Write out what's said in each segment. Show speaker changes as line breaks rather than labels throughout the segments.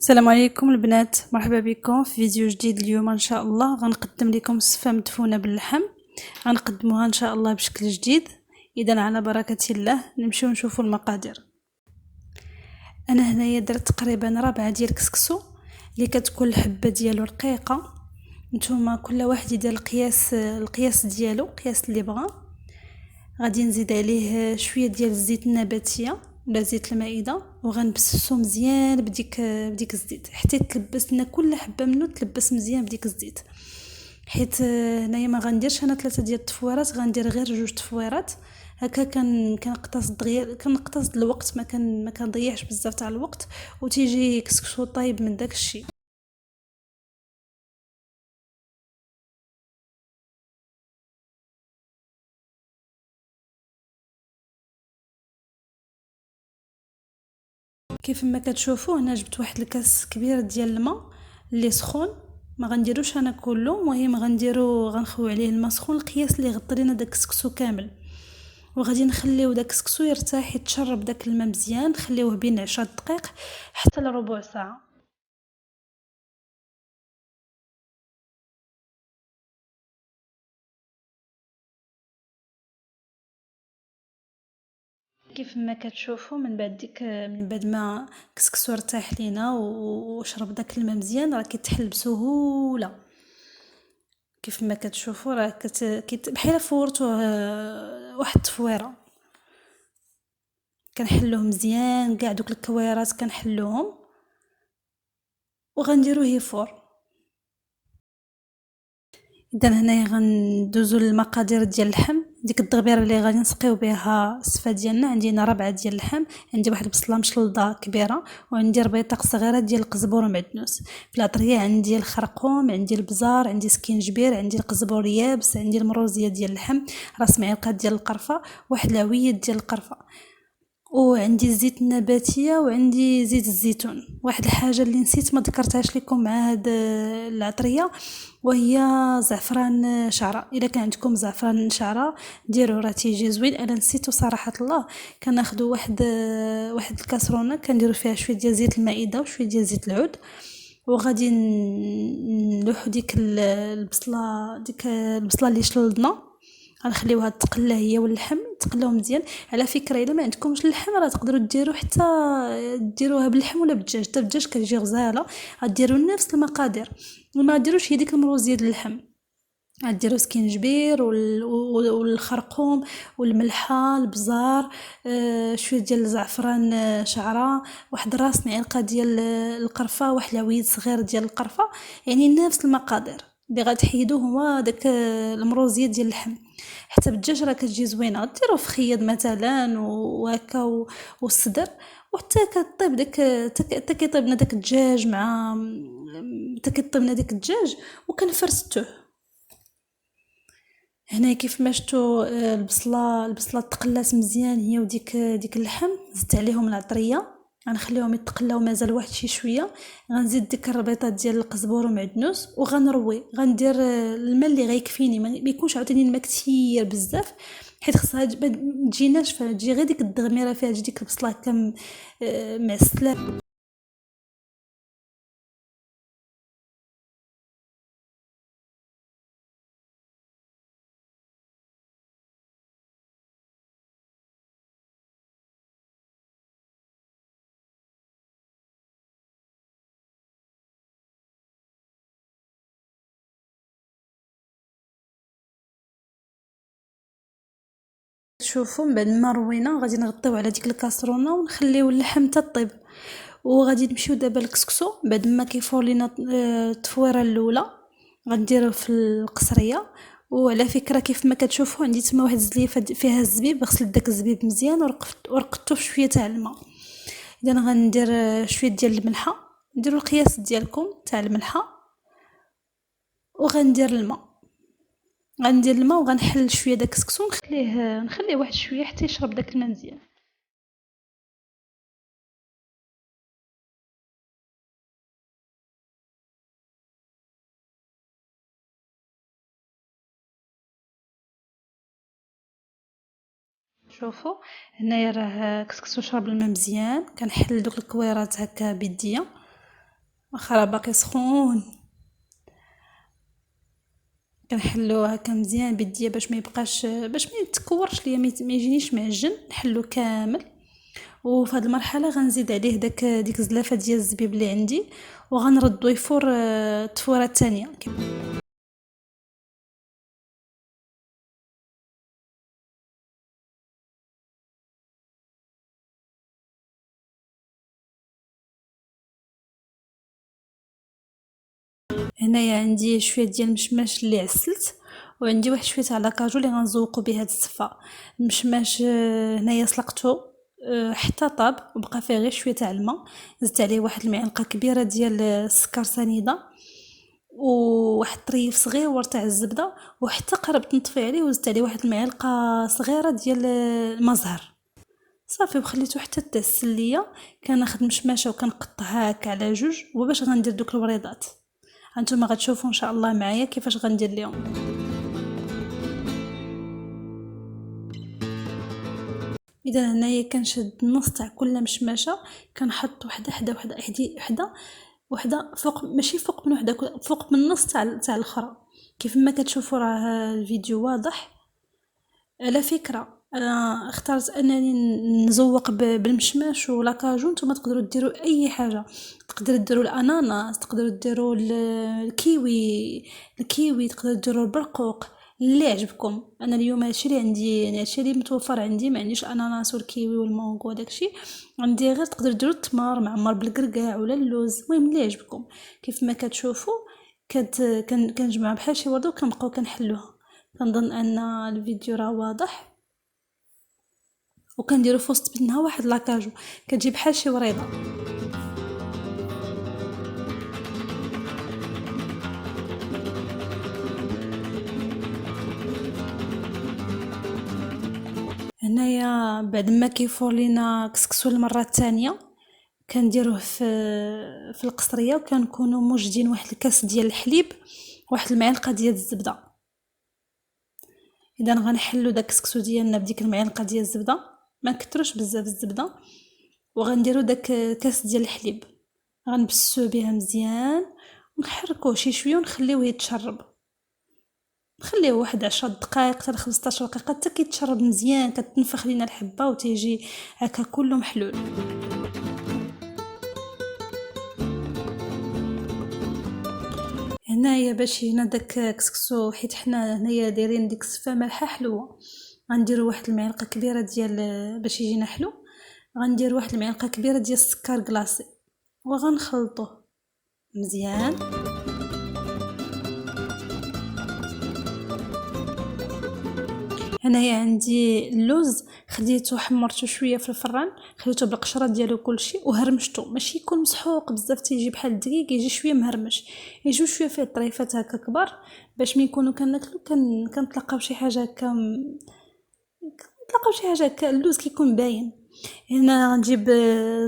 السلام عليكم البنات، مرحبا بكم في فيديو جديد. اليوم ان شاء الله غنقدم لكم السفه مدفونه باللحم. غنقدموها ان شاء الله بشكل جديد. اذا على بركه الله نمشيو نشوفوا المقادير. انا هنايا درت تقريبا 4 ديال الكسكسو اللي كتكون الحبه ديالو رقيقه. نتوما كل واحد يدير القياس ديالو، قياس اللي بغا. غادي نزيد عليه شويه ديال الزيت النباتيه ولا زيت المائده، وغنبسسو مزيان بديك الزيت حتى تلبس لنا كل حبه منه، تلبس مزيان بديك الزيت. حيت هنايا ما غنديرش انا 3 ديال التفويرات، غندير غير 2 تفويرات هكا. كنقتصد الوقت، ما كنضيعش بزاف تاع الوقت، وتيجي كسكسو طايب من داك الشيء. كيف ما كتشوفوا هنا جبت واحد الكاس كبير ديال الماء اللي سخون. ما غنديروش انا كله، المهم غنخوي عليه الماء سخون القياس اللي يغطي لنا داك الكسكسو كامل. وغادي نخليو داك الكسكسو يرتاح يتشرب داك الماء مزيان، نخليوه بين 10 دقائق حتى لربع ساعه. كيف ما كتشوفوا من بعد ما كسكسو ارتاح لينا وشرب داك الماء مزيان، راه كيتحل بسهوله. كيف ما كتشوفوا راه بحال فورتوه واحد التفويره. كنحلوه مزيان كاع دوك الكويرات كنحلوهم وغنديروه يفور. اذا هنايا غندوزو للمقادير ديال اللحم. ديك الدغبيره اللي غادي نسقيو بها السفه ديالنا، عندي هنا 4 ديال اللحم، عندي واحد البصله مشلضه كبيره، وعندي ربيطه صغيره ديال القزبور ومعدنوس. في الاطريه عندي الخرقوم، عندي البزار، عندي سكينجبير، عندي القزبور يابس، عندي المروزيه ديال اللحم، راس معلقه ديال القرفه، واحد العويد ديال القرفه، وعندي الزيت النباتيه، وعندي زيت الزيتون. واحد الحاجه اللي نسيت ما ذكرتهاش لكم مع هاد العطريه، وهي زعفران شعره. الا كان عندكم زعفران شعره ديروه، راه تيجي زوين. انا نسيتو صراحه الله. كناخذوا واحد الكاسرونه كنديروا فيها شويه ديال زيت المائده وشويه ديال زيت العود، وغادي نلوحو ديك البصله اللي شلضنا. غنخليوها تقلى هي واللحم تقلاو مزيان. على فكره الا ما عندكمش اللحم راه تقدروا ديروا حتى ديروها باللحم ولا بالدجاج، حتى الدجاج كتجي غزاله. غديروا نفس المقادير، وما ديروش هي ديك المروزيه ديال اللحم. غديروا سكينجبير والخرقوم والملحه البزار، شويه ديال الزعفران شعره، واحد راس معلقه ديال القرفه، واحد العويد صغير ديال القرفه. يعني نفس المقادير اللي غتحيدوه هو داك المروزيه ديال اللحم. حتى بالدجاج راه كتجي زوينه، ديروه في خيط مثلا وهكا والصدر، وحتى كطيب داك حتى كيطيب لنا داك الدجاج مع حتى كيطيب لنا داك الدجاج وكنفرستوه. هنا كيف ما شفتوا البصله تقلات مزيان هي ديك اللحم. زدت عليهم العطريه، غنخليهم يتقلاو مازال واحد شويه. غنزيد ديك الربيطات ديال القزبور ومعدنوس وغنروي. غندير الماء اللي غيكفيني، ما يكونش عاوتاني الماء كثير بزاف، حيت خصها ما تجي ناشفه، تجي غير ديك الدغميره فيها، تجي ديك البصله هكا معسله. شوفوا من بعد ما روينا غادي نغطيو على ديك الكاسرونه ونخليو اللحم تطيب. وغادي نمشيو دابا للكسكسو. بعد ما كيفور لينا التفويره الاولى غنديروه في القصريه. وعلى فكره كيف ما كتشوفوا عندي تما واحد الزليفه فيها الزبيب، غسلت داك الزبيب مزيان ورقدته في شويه تاع الماء. اذا غندير شويه ديال الملحه، ديروا القياس ديالكم تاع الملحه، وغندير الماء وغنحل شويه داك الكسكسو، نخليه واحد شويه حتى يشرب داك الماء مزيان. شوفوا هنايا راه كسكسو شرب الماء مزيان. كنحل دوك الكويرات هكا بيديا واخا راه باقي سخون. كنحلوه هكا مزيان بيديا باش ما يبقاش، باش ما يتكورش ليا، ما يجينيش معجن. نحلو كامل. وفي هذه المرحله غنزيد عليه ديك الزلافه ديال الزبيب اللي عندي، وغنردو يفور التفوره الثانيه. هنايا عندي شويه ديال المشماش اللي عسلت، وعندي واحد شويه تاع لاكاجو اللي غنزوقو به هاد الصفه. المشماش هنايا سلقته حتى طاب وبقى فيه غير شويه تاع الماء. زدت عليه واحد المعلقه كبيره ديال السكر سنيده، وواحد طريف صغير تاع الزبده، وحتى قربت نطفي عليه وزدت عليه واحد المعلقه صغيره ديال الماء زهر. صافي وخليته حتى تدسل ليا. كناخذ مشماشه وكنقطعها هكا على جوج، وباش غندير دوك الوريضات. هانتوما غتشوفوا ان شاء الله معايا كيفاش غندير اليوم. اذا هنايا كنشد النص تاع كل مشماشه، كنحط وحده حدا وحده حدا وحده فوق، ماشي فوق من وحده، فوق من النص تاع الاخرى. كيف ما كتشوفوا راه الفيديو واضح. على فكره انا اخترت انني نزوق بالمشماش ولاكاجو. نتوما تقدروا ديروا اي حاجه، تقدروا ديروا الاناناس، تقدروا ديروا الكيوي، تقدروا ديروا البرقوق اللي عجبكم. انا اليوم هادشي اللي عندي، يعني هادشي اللي متوفر عندي، ما عنديش الاناناس والكيوي والمانغو وداكشي. عندي غير تقدروا ديروا التمر معمر بالكركاع ولا اللوز، المهم اللي عجبكم. كيف ما كتشوفوا كنجمع بحال شي ورده وكنبقاو كنحلوها. كنظن ان الفيديو راه واضح. وكنديروا في وسط منها واحد لاكاجو كتجي بحال شي وريضه. هنايا بعد ما كيفور لينا كسكسو المره الثانيه، كنديروه في القصريه، وكنكونوا موجدين واحد الكاس ديال الحليب، واحد المعلقه ديال الزبده. اذا غنحلو داك الكسكسو ديالنا بديك المعلقه ديال الزبده، ما نكثروش بزاف الزبده. وغنديرو داك كاس ديال الحليب، غنبسوه بها مزيان ونحركوه شي شويه ونخليوه يتشرب. نخليه واحد 10 دقائق حتى 15 دقيقه حتى كيتشرب مزيان، كتنفخ لينا الحبه وتيجي هكا كله محلول. هنايا باش هنا داك كسكسو، حيت حنا هنايا دايرين ديك الصفه مالحه حلوه، غنديروا واحد المعلقه كبيره ديال باش يجينا حلو. غندير واحد المعلقه كبيره ديال السكر كلاصي وغنخلطوه مزيان. هنايا عندي اللوز، خديته حمرته شويه في الفران، خليته بالقشره ديالو كلشي وهرمشته، ماشي يكون مسحوق بزاف تيجي بحال الدقيق، يجي شويه مهرمش، يجيو شويه فيه طريفات هكا كبار، باش ملي نكونوا كناكلو كنتلقاو شي حاجه هكا، نتلقاو شي حاجه هكا اللوز كيكون باين. هنا غنجيب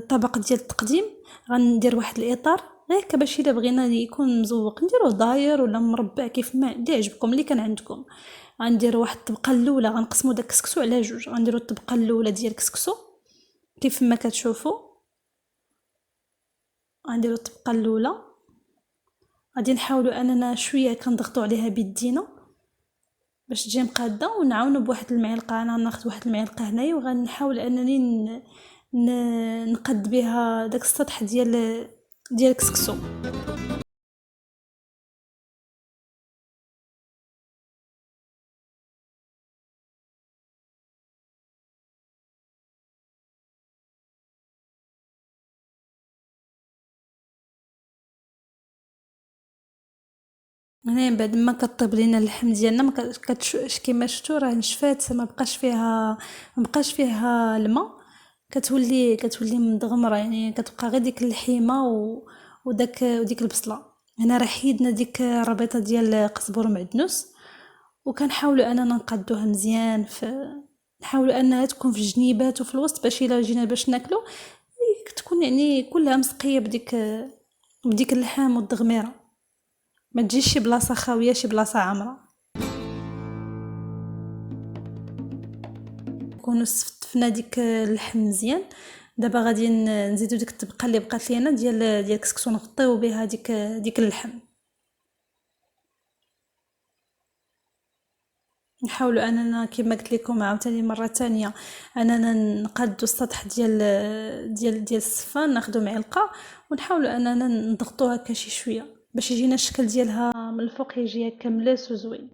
طبق ديال التقديم، غندير واحد الاطار هكا باش الا بغينا يكون مزوق نديروه داير ولا مربع كيف ما اللي يعجبكم اللي كان عندكم. غندير واحد الطبقه الاولى، غنقسمو داك الكسكسو على جوج، غنديرو الطبقه الاولى ديال الكسكسو كيف ما كتشوفوا. غنديرو الطبقه الاولى، غادي نحاولوا اننا شويه كنضغطوا عليها بيدينا باش تجي مقاده، ونعاونوا بواحد المعلقه. انا ناخذ واحد المعلقه هنايا وغنحاول انني نقد بها داك السطح ديال الكسكسو. هنا بعد ما كطيب لينا اللحم ديالنا، ما كيما شفتوا راه نشفات، ما بقاش فيها الماء، كتولي مدغمره، يعني كتبقى غير ديك اللحيمه وديك البصله. هنا راه حيدنا ديك الربيطه ديال قزبر ومعدنوس، وكنحاولوا اننا نقادوها مزيان، نحاولوا انها تكون في الجنيبات وفي الوسط باش الا جينا باش ناكلو تكون يعني كلها مسقيه بديك اللحم والدغميره، ما تجيش شي بلاصه خاويه شي بلاصه عامره. نكونوا استفنا ديك اللحم مزيان، دابا غادي نزيدو ديك الطبقه اللي بقات لينا ديال الكسكسو، نغطيو بها ديك اللحم. نحاولوا اننا كما قلت لكم عاوتاني مره تانية، اننا نقادو السطح ديال السفان، ناخدو معلقه ونحاولوا اننا نضغطو هكا شي شويه باش يجينا الشكل ديالها من الفوق، يجي هكا ملاس وزوين.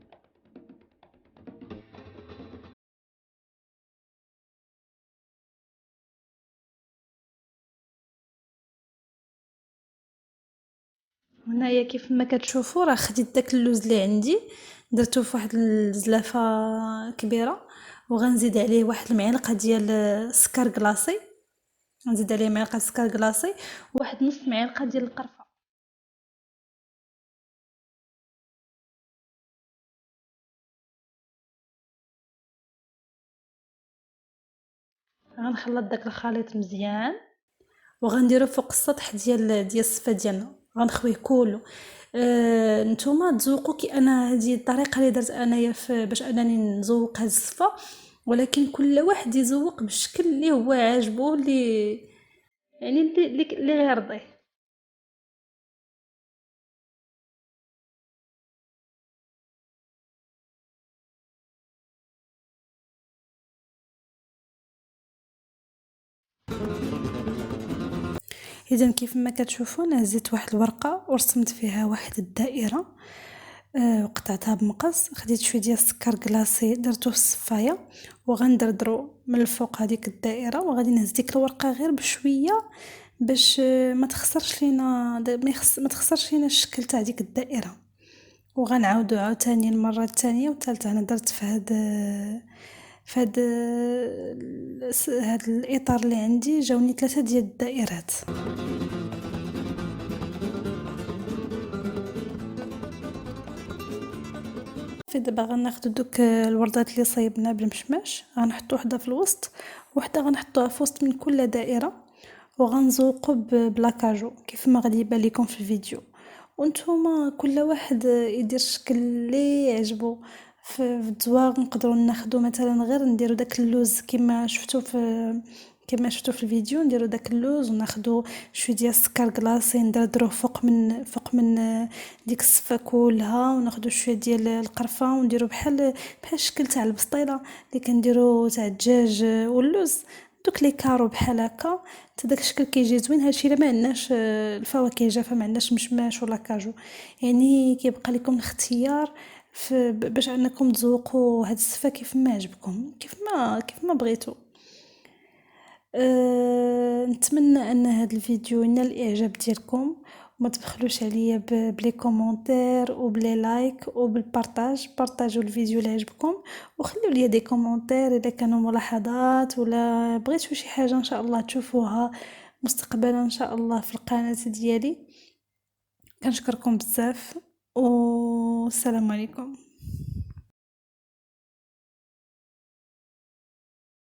هنايا كيف ما كتشوفوا راه خديت داك اللوز اللي عندي، درتو في واحد الزلافه كبيره، وغنزيد عليه واحد المعلقه ديال السكر كلاصي، نزيد عليه معلقه سكر كلاصي وواحد نص معلقه ديال القرفه. غنخلط داك الخليط مزيان وغنديرو فوق السطح ديال الصفه ديالنا، غنخويه كله. نتوما تذوقوا كي انا هذه الطريقه اللي درت انايا باش انني نذوق هذه الصفه، ولكن كل واحد يذوق بالشكل اللي هو عاجبو، اللي يعني اللي غيرضيه. اذا كيف ما كتشوفوا انا هزيت واحد الورقه ورسمت فيها واحد الدائره، وقطعتها بمقص، خديت شويه ديال السكر كلاصي درتو في الصفايه وغندردرو من الفوق هذيك الدائره، وغادي نهز ديك الورقه غير بشويه باش ما تخسرش لينا ما تخسرش لينا الشكل تاع ديك الدائره. وغنعاودو عاوتاني المره الثانيه والثالثه. انا درت في هاد الاطار اللي عندي جاوني 3 ديال الدائرات. في دابا غناخدو دوك الوردات اللي صايبنا بالمشماش، غنحطو وحده في الوسط وحده غنحطوها في وسط من كل دائره، وغنزوقو بلاكاجو كيف ما غادي يبان لكم في الفيديو. وانتوما كل واحد يدير الشكل اللي يعجبو. في الزواق نقدروا ناخدو مثلا غير نديرو داك اللوز كما شفتوا في الفيديو، نديرو داك اللوز وناخدو شويه ديال السكر كلاصي ندردروه فوق من ديك الصفه كلها، وناخدو شويه ديال القرفه ونديرو بحال الشكل تاع البسطيله اللي كنديرو تاع الدجاج واللوز. دوك لي كارو بحال هكا، حتى داك الشكل كيجي زوين. هادشي الا ما عندناش الفواكه جافه، ما عندناش مشماش ولا كاجو، يعني كيبقى لكم الاختيار باش انكم تذوقوا هاد الصفه كيف ما عجبكم، كيف ما بغيتوا. نتمنى ان هذا الفيديو ينال الاعجاب ديالكم، وما تبخلوش عليا بلي كومونتير وبلي لايك وبالبارطاج. بارطاجوا الفيديو اللي عجبكم، وخليوا لي دي كومونتير اذا كانوا ملاحظات ولا بغيتوا شي حاجه ان شاء الله تشوفوها مستقبلا ان شاء الله في القناه ديالي. كنشكركم بزاف والسلام عليكم.